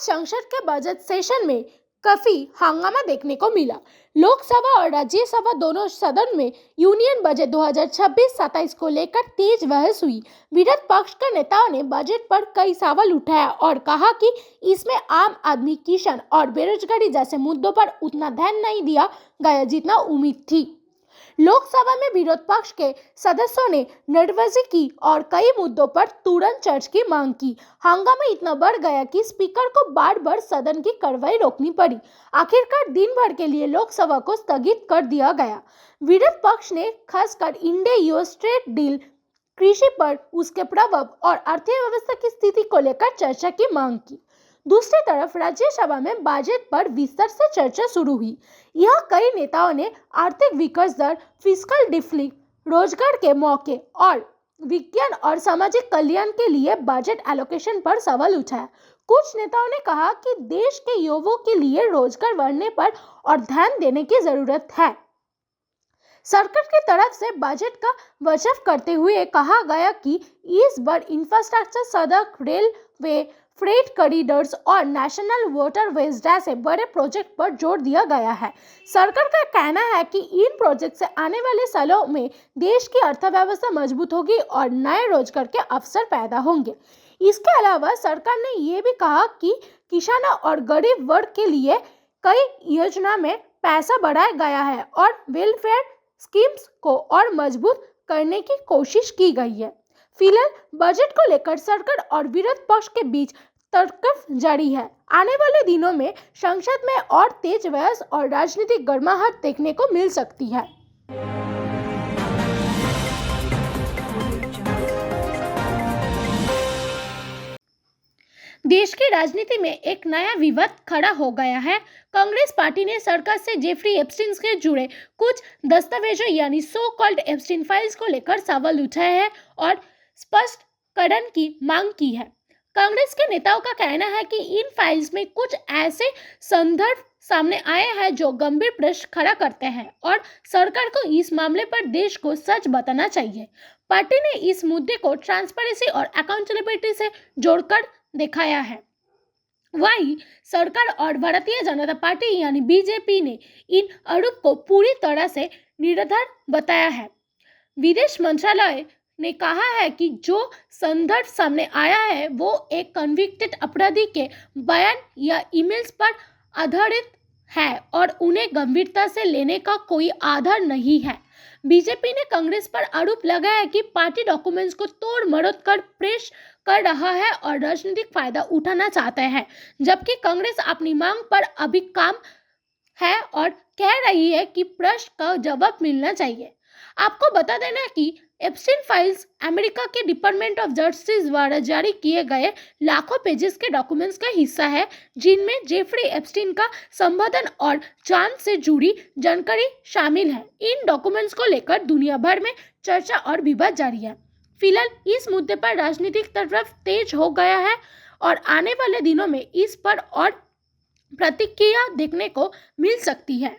संसद के budget session में काफी हंगामा देखने को मिला। लोकसभा और राज्यसभा दोनों सदन में यूनियन बजट 2026-27 को लेकर तेज बहस हुई। विरोध पक्ष के नेताओं ने बजट पर कई सवाल उठाया और कहा कि इसमें आम आदमी, किसान और बेरोजगारी जैसे मुद्दों पर उतना ध्यान नहीं दिया गया जितना उम्मीद थी। लोकसभा में विरोध पक्ष के सदस्यों ने नारेबाजी की और कई मुद्दों पर तुरंत चर्चा की मांग की। हंगामा इतना बढ़ गया कि स्पीकर को बार बार सदन की कार्रवाई रोकनी पड़ी। आखिरकार दिन भर के लिए लोकसभा को स्थगित कर दिया गया। विरोध पक्ष ने खासकर इंडिया यूएस ट्रेड डील, कृषि पर उसके प्रभाव और अर्थव्यवस्था की स्थिति को लेकर चर्चा की मांग की। दूसरी तरफ राज्यसभा में बजट पर विस्तार से चर्चा शुरू हुई। यह कई नेताओं ने आर्थिक विकास दर, फिस्कल डिफिसिट, रोजगार के मौके और विज्ञान और सामाजिक कल्याण के लिए बजट एलोकेशन पर सवाल उठाया। कुछ नेताओं ने कहा कि देश के युवाओं के लिए रोजगार बढ़ने पर और ध्यान देने की जरूरत है। सरकार की तरफ से बजट का बचाव करते हुए कहा गया कि इस बार इंफ्रास्ट्रक्चर, सड़क, रेलवे, फ्रेट कॉरिडोर्स और नेशनल वाटरवेज जैसे बड़े प्रोजेक्ट पर जोर दिया गया है। सरकार का कहना है कि इन प्रोजेक्ट से आने वाले सालों में देश की अर्थव्यवस्था मजबूत होगी और नए रोजगार के अवसर पैदा होंगे। इसके अलावा सरकार ने यह भी कहा कि किसानों और गरीब वर्ग के लिए कई योजना में पैसा बढ़ाया गया है और वेलफेयर स्कीम्स को और मजबूत करने की कोशिश की गई है। फिलहाल बजट को लेकर सरकार और विरोध पक्ष के बीच तर्क जारी है। आने वाले दिनों में संसद में और तेज बहस और राजनीतिक गर्माहट देखने को मिल सकती है। देश की राजनीति में एक नया विवाद खड़ा हो गया है। कांग्रेस पार्टी ने सरकार से जेफरी एप्स्टीन से जुड़े कुछ दस्तावेजों यानी सो कॉल्ड एप्स्टीन फाइल्स को लेकर सवाल उठाए हैं और स्पष्टीकरण की मांग की है। कांग्रेस के नेताओं का कहना है कि इन फाइल्स में कुछ ऐसे संदर्भ सामने आए हैं जो गंभीर प्रश्न खड़ा करते हैं और सरकार को इस मामले पर देश को सच बताना चाहिए। पार्टी ने इस मुद्दे को ट्रांसपेरेंसी और अकाउंटेबिलिटी से जोड़कर दिखाया है। वहीं सरकार और भारतीय जनता पार्टी यानी बीजेपी ने इन आरोप को पूरी तरह से निराधार बताया है। विदेश मंत्रालय ने कहा है कि जो संदर्भ सामने आया है वो एक कन्विक्टेड अपराधी के बयान या ईमेल्स पर आधारित है और उन्हें गंभीरता से लेने का कोई आधार नहीं है। बीजेपी ने कांग्रेस पर आरोप लगाया कि पार्टी डॉक्यूमेंट्स को तोड़ मरोड़ कर पेश कर रहा है और राजनीतिक फायदा उठाना चाहता है, जबकि कांग्रेस अपनी मांग पर अभी काम है और कह रही है कि प्रश्न का जवाब मिलना चाहिए। आपको बता देना कि एप्स्टीन फाइल्स अमेरिका के डिपार्टमेंट ऑफ जस्टिस द्वारा जारी किए गए लाखों पेजेस के डॉक्यूमेंट्स का हिस्सा है, जिनमें जेफरी एप्स्टीन का संबोधन और जांच से जुड़ी जानकारी शामिल है। इन डॉक्यूमेंट्स को लेकर दुनिया भर में चर्चा और विवाद जारी है। फिलहाल इस मुद्दे पर राजनीतिक तरफ तेज हो गया है और आने वाले दिनों में इस पर और प्रतिक्रिया देखने को मिल सकती है।